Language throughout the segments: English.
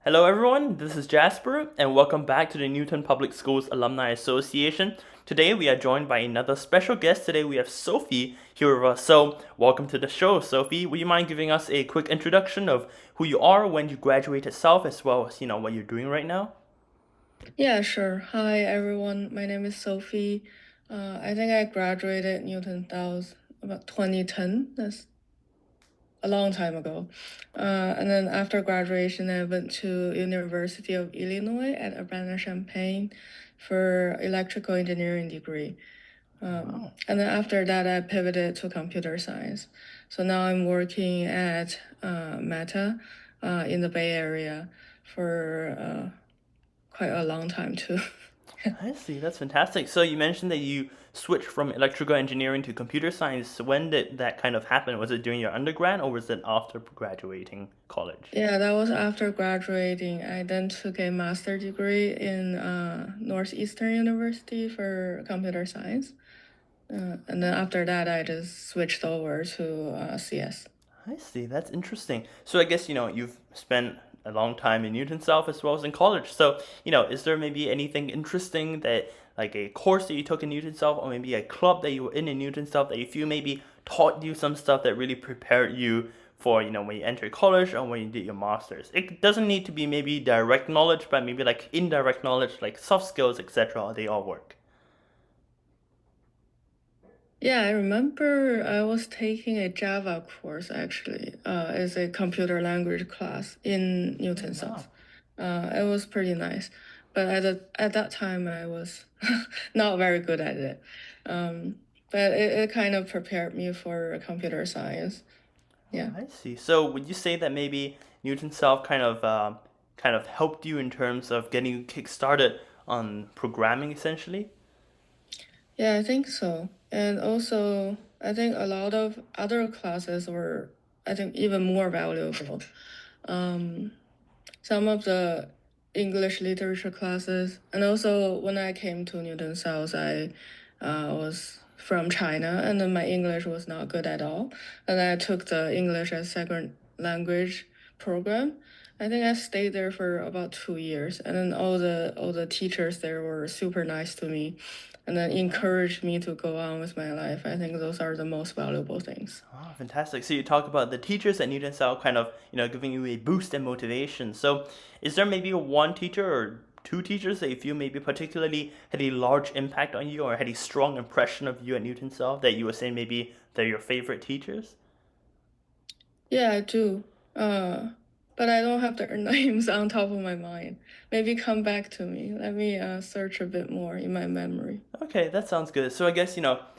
Hello, everyone. This is Jasper, and welcome back to the Newton Public Schools Alumni Association. Today, we are joined by another special guest. Today, we have Sophie here with us. So, welcome to the show, Sophie. Would you mind giving us a quick introduction of who you are, when you graduated self, as well as what you're doing right now? Yeah, sure. Hi, everyone. My name is Sophie. I think I graduated Newton Dow's about 2010. That's a long time ago. And then after graduation, I went to University of Illinois at Urbana-Champaign for electrical engineering degree. Wow. And then after that, I pivoted to computer science. So now I'm working at Meta in the Bay Area for quite a long time too. I see. That's fantastic. So, you mentioned that you switched from electrical engineering to computer science. When did that kind of happen? Was it during your undergrad, or was it after graduating college? Yeah, that was after graduating. I then took a master degree in Northeastern University for computer science. And then after that, I just switched over to CS. I see. That's interesting. So I guess you've spent a long time in Newton South as well as in college. So is there maybe anything interesting that like a course that you took in Newton South, or maybe a club that you were in Newton South that you feel maybe taught you some stuff that really prepared you for when you entered college or when you did your masters? It doesn't need to be maybe direct knowledge, but maybe like indirect knowledge, like soft skills, etc. They all work. Yeah, I remember I was taking a Java course actually, as a computer language class in Oh Newton wow. South. It was pretty nice, but at that time I was not very good at it. Um, but it kind of prepared me for computer science. Oh, Yeah. I see. So would you say that maybe Newton Self kind of helped you in terms of getting you kick-started on programming essentially? Yeah, I think so. And also, I think a lot of other classes were, I think, even more valuable. Um, some of the English literature classes, and also when I came to Newton South, I was from China, and then my English was not good at all. And I took the English as second language program. I think I stayed there for about 2 years, and then all the teachers there were super nice to me, and then Oh, encouraged me to go on with my life. I think those are the most valuable things. oh, fantastic. So you talk about the teachers at Newton South kind of, giving you a boost and motivation. So is there maybe one teacher or two teachers that you feel maybe particularly had a large impact on you or had a strong impression of you at Newton South that you would say maybe they're your favorite teachers? Yeah, I do. Uh, but I don't have their names on top of my mind. Maybe come back to me. Let me search a bit more in my memory. Okay, that sounds good. So I guess,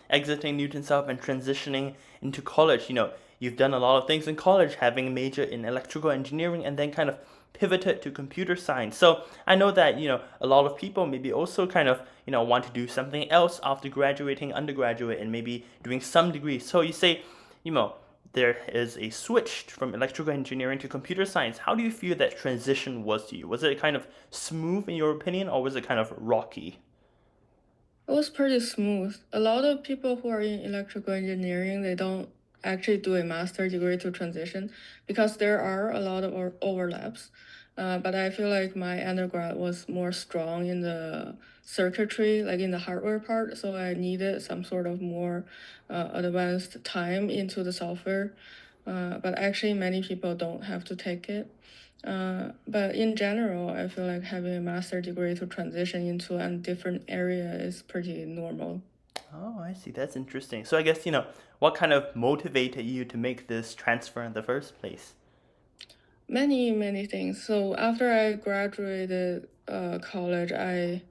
exiting Newton South and transitioning into college, you've done a lot of things in college, having a major in electrical engineering and then kind of pivoted to computer science. So I know that, a lot of people maybe also kind of, want to do something else after graduating undergraduate and maybe doing some degree. So you say, you know, there is a switch from electrical engineering to computer science. How do you feel that transition was to you? Was it kind of smooth in your opinion, or was it kind of rocky? It was pretty smooth. A lot of people who are in electrical engineering, they don't actually do a master degree to transition because there are a lot of overlaps. But I feel like my undergrad was more strong in the circuitry, like in the hardware part. So I needed some sort of more advanced time into the software. But actually, many people don't have to take it. But in general, I feel like having a master degree to transition into a different area is pretty normal. Oh, I see. That's interesting. So I guess, what kind of motivated you to make this transfer in the first place? Many things. So after I graduated college, I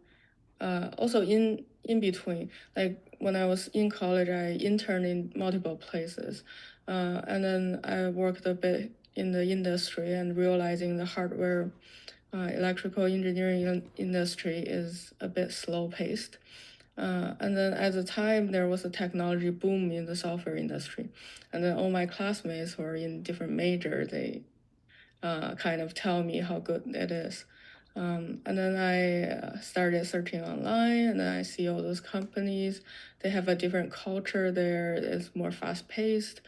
also in between, like when I was in college, I interned in multiple places, and then I worked a bit in the industry and realizing the hardware electrical engineering industry is a bit slow paced. And then at the time, there was a technology boom in the software industry. And then all my classmates who are in different majors, they kind of tell me how good it is. And then I started searching online, and then I see all those companies. They have a different culture there. It's more fast paced,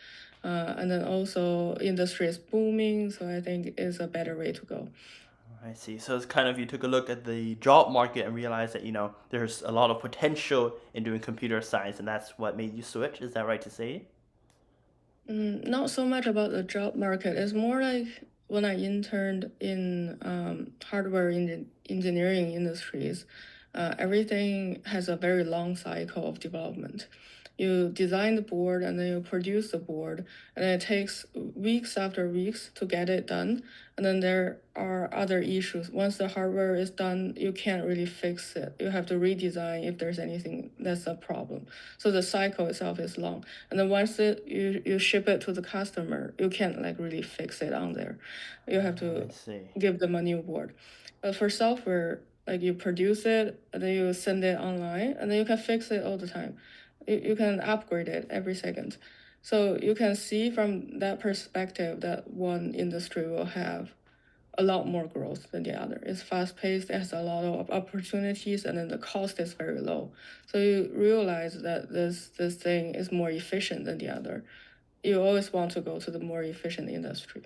and then also industry is booming. So I think it's a better way to go. I see. So it's kind of you took a look at the job market and realized that, there's a lot of potential in doing computer science, and that's what made you switch. Is that right to say? Not so much about the job market. It's more like when I interned in hardware engineering industries, everything has a very long cycle of development. You design the board and then you produce the board, and then it takes weeks after weeks to get it done. And then there are other issues. Once the hardware is done, you can't really fix it. You have to redesign if there's anything that's a problem. So the cycle itself is long. And then once you ship it to the customer, you can't like really fix it on there. You have I to see. give them a new board. But for software, like you produce it and then you send it online and then you can fix it all the time. You can upgrade it every second. So you can see from that perspective that one industry will have a lot more growth than the other. It's fast paced, it has a lot of opportunities, and then the cost is very low. So you realize that this thing is more efficient than the other. You always want to go to the more efficient industry.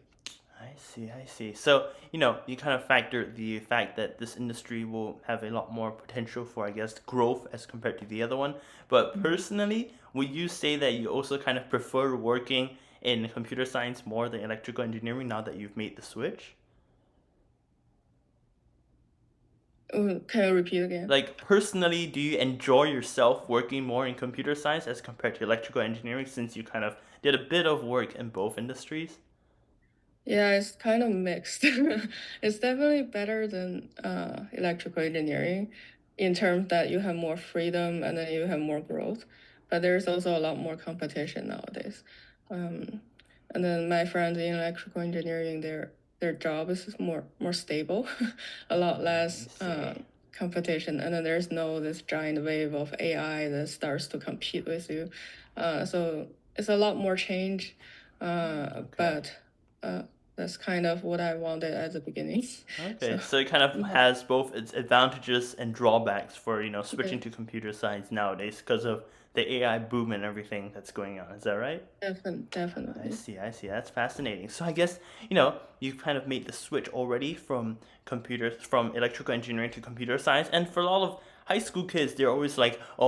I see, I see. So, you kind of factor the fact that this industry will have a lot more potential for, I guess, growth as compared to the other one. But Mhm. personally, would you say that you also kind of prefer working in computer science more than electrical engineering now that you've made the switch? Can you repeat again? Like, personally, do you enjoy yourself working more in computer science as compared to electrical engineering since you kind of did a bit of work in both industries? Yeah, it's kind of mixed. It's definitely better than electrical engineering in terms that you have more freedom and then you have more growth. But there's also a lot more competition nowadays. Um, and then my friends in electrical engineering, their job is more stable, a lot I less see. competition. And then there's no this giant wave of AI that starts to compete with you. So it's a lot more change. Okay. But uh, that's kind of what I wanted at the beginning. Okay, So so it kind of yeah, has both its advantages and drawbacks for, yeah, switching to computer science nowadays because of the AI boom and everything that's going on. Is that right? I definitely. see, I see. That's fascinating. So I guess, you've kind of made the switch already from electrical engineering to computer science. And for a lot of high school kids, they're always like, oh,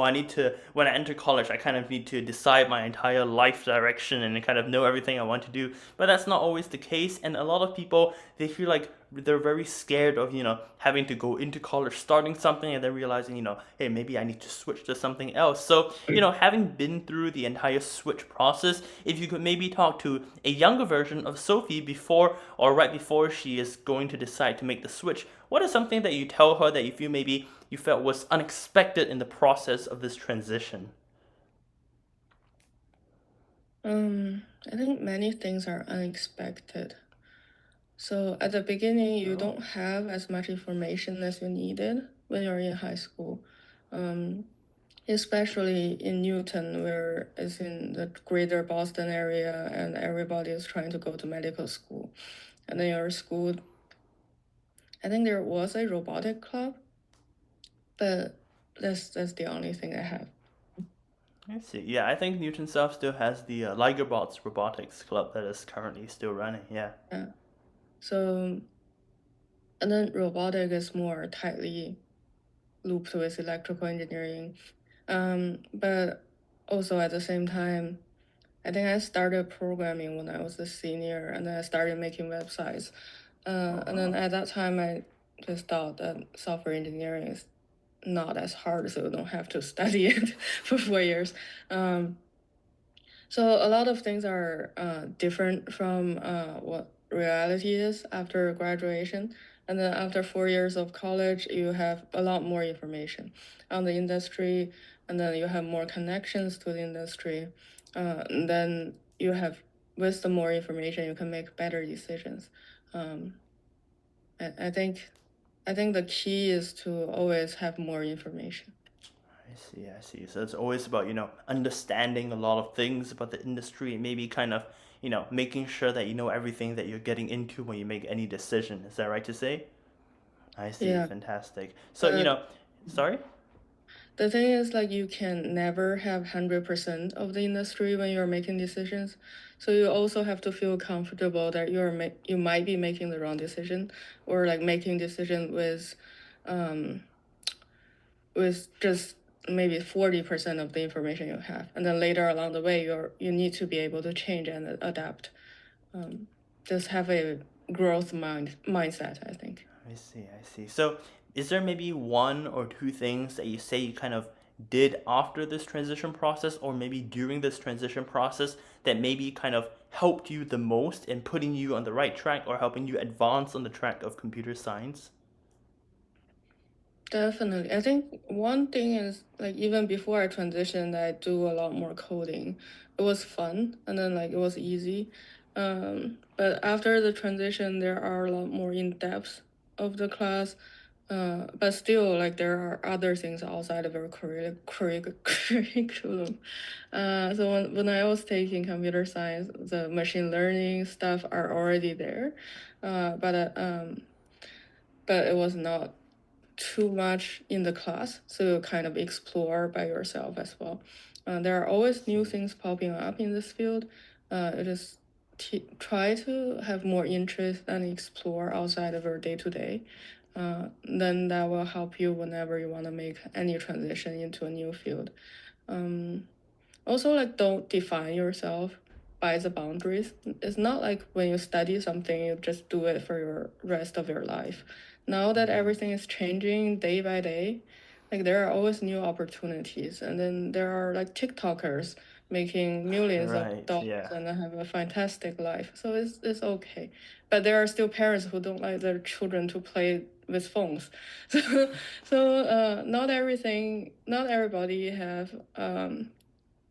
when I enter college, I kind of need to decide my entire life direction and kind of know everything I want to do. But that's not always the case. And a lot of people, they feel like they're very scared of, having to go into college, starting something, and then realizing, hey, maybe I need to switch to something else. So, having been through the entire switch process, if you could maybe talk to a younger version of Sophie before or right before she is going to decide to make the switch, what is something that you tell her that you feel maybe you felt was unexpected in the process of this transition? I think many things are unexpected. So at the beginning, you Oh, don't have as much information as you needed when you're in high school. Um, Especially in Newton, where it's in the greater Boston area and everybody is trying to go to medical school. And then your school, I think there was a robotic club, but that's the only thing I have. I see. Yeah, I think Newton South still has the Ligerbots Robotics Club that is currently still running. Yeah. Yeah. So and then robotic is more tightly looped with electrical engineering. But also at the same time, I think I started programming when I was a senior, and then I started making websites. Oh, And then wow. at that time, I just thought that software engineering is not as hard, so you don't have to study it for 4 years. Um, so a lot of things are different from what reality is after graduation. And then after 4 years of college, you have a lot more information on the industry, and then you have more connections to the industry. And then you have, with the more information, you can make better decisions. Um, I think the key is to always have more information. I see, I see. So it's always about, understanding a lot of things about the industry and maybe kind of, making sure that you know everything that you're getting into when you make any decision. Is that right to say? I see. Yeah, Fantastic. So, but sorry? The thing is, like, you can never have 100% of the industry when you're making decisions. So you also have to feel comfortable that you might be making the wrong decision, or like making decision um, with just maybe 40% of the information you have, and then later along the way you need to be able to change and adapt. Um, just have a growth mindset, I think. I see, I see. So, is there maybe one or two things that you say you kind of did after this transition process, or maybe during this transition process, that maybe kind of helped you the most in putting you on the right track or helping you advance on the track of computer science? Definitely. I think one thing is like even before I transitioned, I do a lot more coding. It was fun and then like it was easy. But after the transition, there are a lot more in depth of the class. But still, like there are other things outside of our curriculum. So when I was taking computer science, the machine learning stuff are already there, uh, but uh, um, but it was not too much in the class, so you kind of explore by yourself as well. There are I always new see. things popping up in this field. It is try to have more interest and explore outside of your day to day. Then that will help you whenever you want to make any transition into a new field. Um, Also, like, don't define yourself by the boundaries. It's not like when you study something, you just do it for your rest of your life. Now that everything is changing day by day, like there are always new opportunities, and then there are like TikTokers making millions of Right, dollars yeah. and have a fantastic life. So it's okay. But there are still parents who don't like their children to play with phones. So not everybody have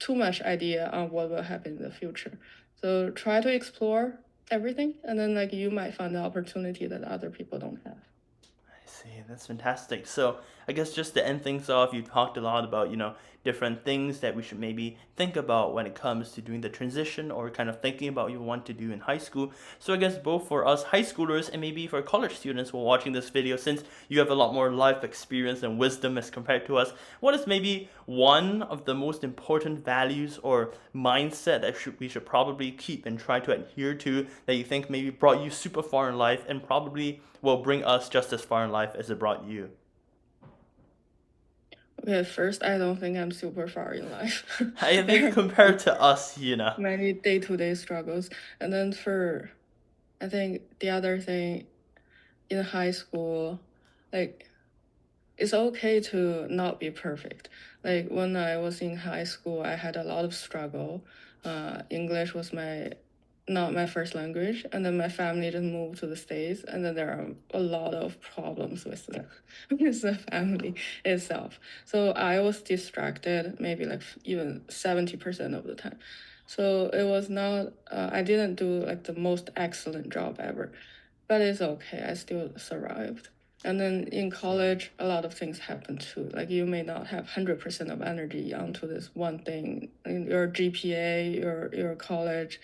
too much idea on what will happen in the future. So try to explore everything, and then like you might find the opportunity that other people don't have. I see. That's fantastic. So, I guess just to end things off, you talked a lot about, different things that we should maybe think about when it comes to doing the transition or kind of thinking about what you want to do in high school. So, I guess both for us high schoolers and maybe for college students who are watching this video, since you have a lot more life experience and wisdom as compared to us, what is maybe one of the most important values or mindset that we should probably keep and try to adhere to that you think maybe brought you super far in life and probably will bring us just as far in life as it brought you? Okay, first, I don't think I'm super far in life. I There think are compared to us, many day-to-day struggles. And then I think the other thing in high school, like it's okay to not be perfect. Like when I was in high school, I had a lot of struggle. English was my not my first language, and then my family just moved to the States, and then there are a lot of problems with the with the family itself. So I was distracted, maybe like even 70% of the time. So it was not. I didn't do like the most excellent job ever, but it's okay. I still survived. And then in See, college, a lot of things happen too. Like you may not have 100% of energy onto this one thing. In your GPA, your college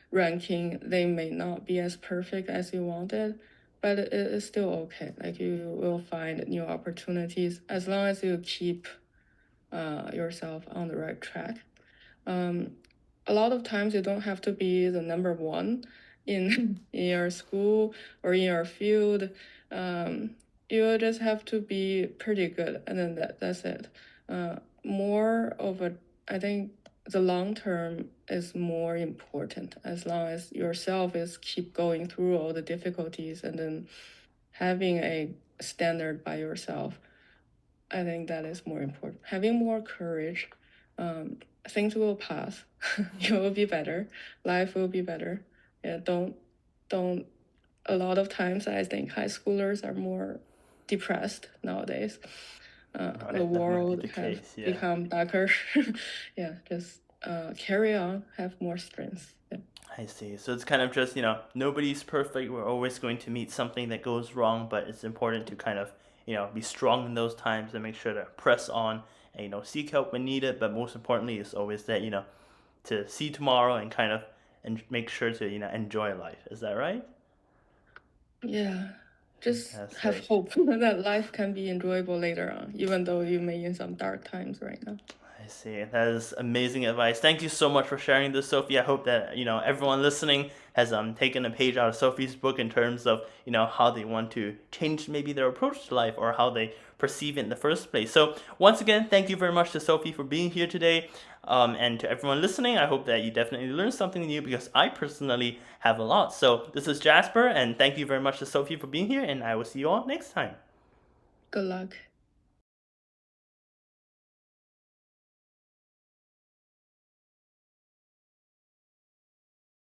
ranking, they may not be as perfect as you wanted, but it is still okay. Like you will find new opportunities as long as you keep yourself on the right track. Um, a lot of times you don't have to be the number one in in your school or in your field. Um, you just have to be pretty good, and then that's it. More of a, I think the long term is more important as long as yourself is keep going through all the difficulties and then having a standard by yourself. I think that is more important. Having more courage, um, things will pass. You will be better. Life will be better. Yeah, don't. A lot of times, I think high schoolers are more depressed nowadays. The right, that might be world the have case, yeah. become darker. Yeah, just carry on. Have more strength. Yeah. I see. So it's kind of just, nobody's perfect. We're always going to meet something that goes wrong, but it's important to kind of, be strong in those times and make sure to press on and, seek help when needed. But most importantly, is always that, to see tomorrow and kind of and make sure to, enjoy life. Is that right? Yeah. just have Fantastic. hope that life can be enjoyable later on, even though you may in some dark times right now. I see. That is amazing advice. Thank you so much for sharing this, Sophie. I hope that everyone listening has taken a page out of Sophie's book in terms of how they want to change maybe their approach to life or how they perceive it in the first place. So once again, thank you very much to Sophie for being here today. And to everyone listening, I hope that you definitely learned something new because I personally have a lot. So this is Jasper, and thank you very much to Sophie for being here, and I will see you all next time. Good luck.